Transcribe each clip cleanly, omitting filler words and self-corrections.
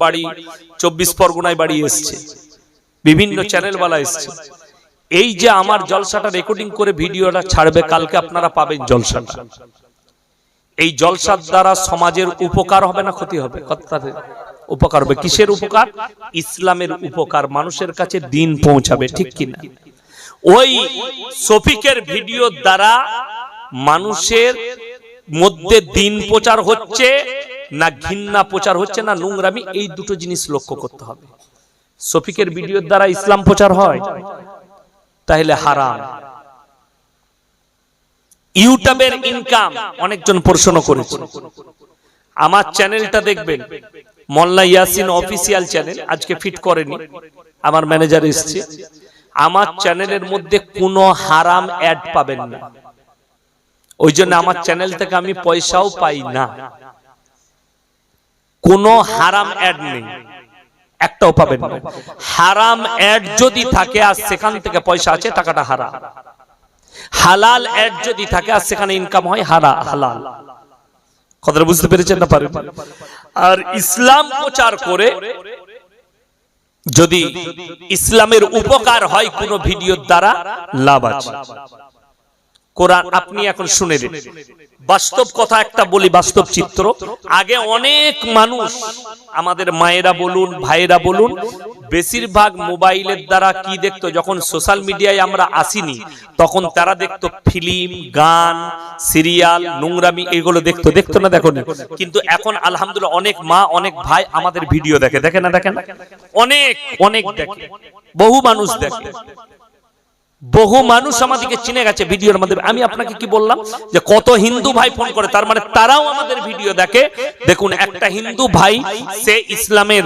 বাড়ি 24 পরগনায় বাড়ি এসছে, বিভিন্ন চ্যানেলওয়ালা এসছে। এই যে আমার জলসাটা রেকর্ডিং করে ভিডিওটা ছাড়বে, কালকে আপনারা পাবেন জলসাটা। এই জলসার দ্বারা সমাজের উপকার হবে না ক্ষতি হবে? উপকার হবে। কিসের উপকার? ইসলামের উপকার, মানুষের কাছে দিন পৌঁছাবে, ঠিক কিনা? ওই শফিকের ভিডিওর দ্বারা মানুষের মধ্যে দিন প্রচার হচ্ছে না ঘৃণা প্রচার হচ্ছে না নোংরামি? এই দুটো জিনিস লক্ষ্য করতে হবে। শফিকের ভিডিওর দ্বারা ইসলাম প্রচার হয় তাহলে হারাম। ইউটিউবের ইনকাম অনেকজন প্রশ্ন করেছে। আমার চ্যানেলটা দেখবেন, মোল্লা ইয়াসিন অফিসিয়াল চ্যানেল, আজকে ফিট করেনি, আমার ম্যানেজার এসেছে। আমার চ্যানেলের মধ্যে কোনো হারাম অ্যাড পাবেন না, ওই জন্য আমার চ্যানেল থেকে আমি পয়সাও পাই না। কোনো হারাম অ্যাড নেই, একটাও পাবেন না। হারাম অ্যাড যদি থাকে আর সেখান থেকে পয়সা আছে, টাকাটা হারাম। হালাল অ্যাড যদি থাকে আর সেখানে ইনকাম হয়, হালাল। কথাটা বুঝতে পেরেছেন না? পারেন। আর ইসলাম প্রচার করে যদি ইসলামের উপকার হয় কোন ভিডিওর দ্বারা, লাভ আছে। কোরআন আপনি এখন শুনে নিন, বাস্তব কথা একটা বলি, বাস্তব চিত্র। আগে অনেক মানুষ, আমাদের মায়েরা বলুন, ভাইয়েরা বলুন, বেশিরভাগ মোবাইলের দ্বারা কি দেখতো? যখন সোশ্যাল মিডিয়ায় আমরা আসিনি তখন তারা দেখতো ফিল্ম, গান, সিরিয়াল, নোংরামি, এগুলো দেখতো না? দেখো না? কিন্তু এখন আলহামদুলিল্লাহ অনেক মা, অনেক ভাই আমাদের ভিডিও দেখে না? অনেক দেখে, বহু মানুষ দেখে, বহু মানুষ আমাদেরকে চিনে গেছে ভিডিওর মধ্যে। আমি আপনাকে কি বললাম যে কত হিন্দু ভাই ফোন করে, তার মানে তারাও আমাদের ভিডিও দেখে। দেখুন, একটা হিন্দু ভাই সে ইসলামের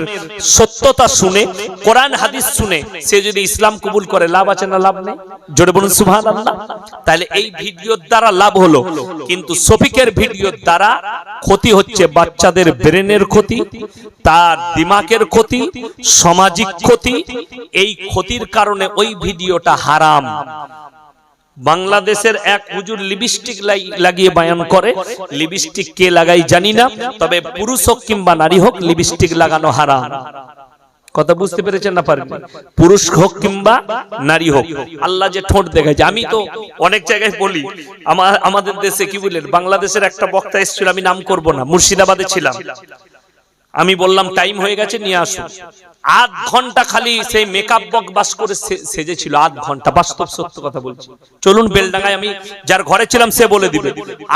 সত্যতা শুনে, কোরআন হাদিস শুনে, সে যদি ইসলাম কবুল করে, লাভ আছে না লাভ নেই? জোরে বলুন সুবহানাল্লাহ। তাহলে এই ভিডিওর দ্বারা লাভ হলো, কিন্তু শফিকের ভিডিওর দ্বারা ক্ষতি হচ্ছে। বাচ্চাদের ব্রেনের ক্ষতি, তার দিমাগের ক্ষতি, সামাজিক ক্ষতি। এই ক্ষতির কারণে ওই ভিডিওটা হারাম। বাংলাদেশের এক হুজুর লিপস্টিক লাগিয়ে বয়ান করে, লিপস্টিক কে লাগাই জানি না, তবে পুরুষ হোক কিংবা নারী হোক লিপস্টিক লাগানো হারাম। কথা বুঝতে পেরেছেন না? পারেন। পুরুষ হোক কিংবা নারী হোক, আল্লাহ যে ঠোঁট দেখাচ্ছে। আমি তো অনেক জায়গায় বলি, আমাদের দেশে কি বলেন, বাংলাদেশের একটা বক্তা এসেছিল, আমি নাম করব না, মুর্শিদাবাদে ছিলাম। আমি বললাম টাইম হয়ে গেছে, নিয়ে আসুন। 8 ঘন্টা খালি সেই মেকআপ বক্স বাস করে সেজেছিল, 8 ঘন্টা। বাস্তব সত্য কথা বলছি। চলুন বেলডাঙ্গায়, আমি যার ঘরে ছিলাম সে বলে দিবে।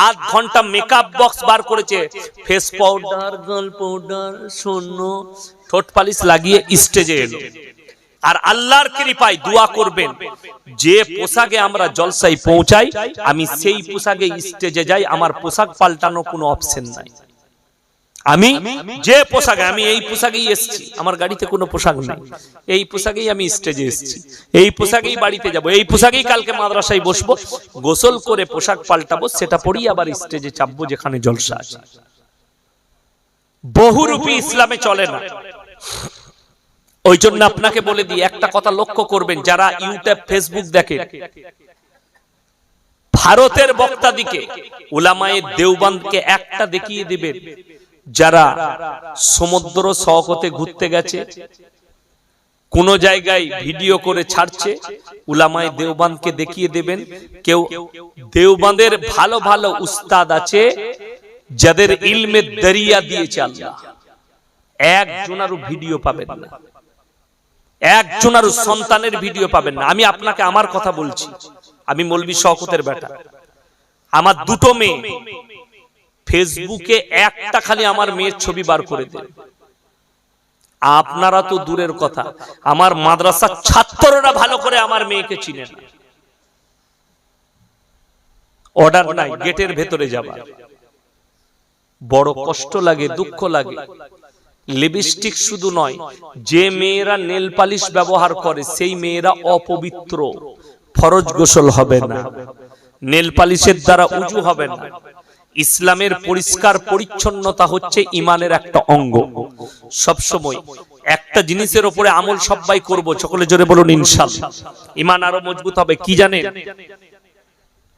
8 ঘন্টা মেকআপ বক্স বার করেছে, ফেস পাউডার, গাল পাউডার, শূন্য, ঠোঁট পালিশ লাগিয়ে স্টেজে এলো। আর আল্লাহর কৃপায় দোয়া করবেন, যে পোশাকে আমরা জলসায় পৌঁছাই, আমি সেই পোশাকে স্টেজে যাই, আমার পোশাক পাল্টানো কোনো অপশন নাই। আমি যে পোশাকে, আমি এই পোশাকেই এসেছি, আমার গাড়িতে কোনো পোশাক নেই, এই পোশাকেই আমি স্টেজে এসেছি, এই পোশাকেই বাড়িতে যাব, এই পোশাকেই কালকে মাদ্রাসায় বসবো, গোসল করে পোশাক পাল্টাবো, সেটা পরেই আবার স্টেজে চাপবো যেখানে জলসা আছে। বহুরূপী ইসলামে চলে না। ওই জন্য আপনাকে বলে দিই, একটা কথা লক্ষ্য করবেন, যারা ইউটিউব, ফেসবুক দেখে, ভারতের বক্তাদিকে, উলামায়ে দেওবন্দকে একটা দেখিয়ে দিবেন যারা সমুদ্র সৈকতে ঘুরতে গেছে, কোন জায়গায় ভিডিও করে ছাড়ছে, উলামায়ে দেওবন্দকে দেখিয়ে দেবেন। কেউ দেওবন্দের ভালো ভালো উস্তাদ আছে যাদের ইলমে দরিয়া দিয়েছে আল্লাহ, একজনেরও ভিডিও পাবেন না, একজনেরও সন্তানের ভিডিও পাবেন না। আমি আপনাকে আমার কথা বলছি, আমি মৌলভী শওকতের বেটা, আমার 2টো মেয়ে, ফেসবুকে একটা খালি আমার মেয়ের ছবি বার করে দেন। আপনারা তো দূরের কথা, আমার মাদ্রাসার ছাত্ররা ভালো করে আমার মেয়েকে চিনে না। অর্ডার নাই গেটের ভেতরে যাবার, বড় কষ্ট লাগে, দুঃখ লাগে। লিপস্টিক শুধু নয়, যে মেয়েরা নেল পালিশ ব্যবহার করে সেই মেয়েরা অপবিত্র, ফরজ গোসল হবে না, নেল পালিশের দ্বারা উজু হবে না। ইসলামের পরিষ্কার পরিচ্ছন্নতা হচ্ছে ইমানের একটা অঙ্গ। সব সময় একটা জিনিসের উপরে আমল সবাই করব, সকলে জোরে বলুন ইনশাআল্লাহ, ইমান আরো মজবুত হবে। কি জানেন?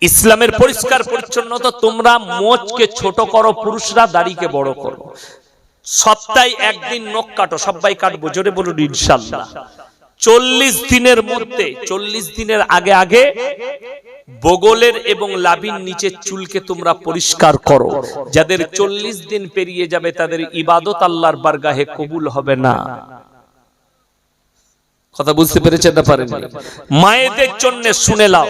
ইসলামের পরিষ্কার পরিচ্ছন্নতা, তোমরা মোচকে ছোট করো, পুরুষরা দাড়িকে বড় করো। সপ্তাহে একদিন নখ কাটো, সবাই কাটবো, জোরে বলুন ইনশাআল্লাহ। 40 দিনের মধ্যে, 40 দিনের আগে আগে বগলের এবং লাভির নিচে চুলকে তোমরা পরিষ্কার করো। যাদের 40 দিন পেরিয়ে যাবে তাদের ইবাদত আল্লাহর বারগাহে কবুল হবে না। কথা বুঝতে পেরেছেন না পারেন? মায়েদের জন্য শুনে নাও,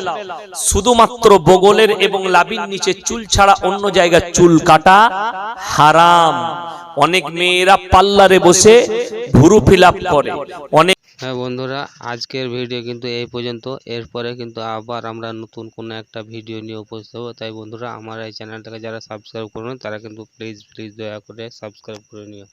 শুধুমাত্র বগলের এবং লাভির নিচে চুল ছাড়া অন্য জায়গায় চুল কাটা হারাম। অনেক মেয়েরা পার্লারে বসে ভুরু ফিল আপ করে। অনেক হ্যাঁ বন্ধুরা, আজকের ভিডিও কিন্তু এই পর্যন্ত। এরপরে কিন্তু আবার আমরা নতুন কোনো একটা ভিডিও নিয়ে উপস্থিত হবো। তাই বন্ধুরা, আমার এই চ্যানেলটাকে যারা সাবস্ক্রাইব করবেন তারা কিন্তু প্লিজ দয়া করে সাবস্ক্রাইব করে নিও।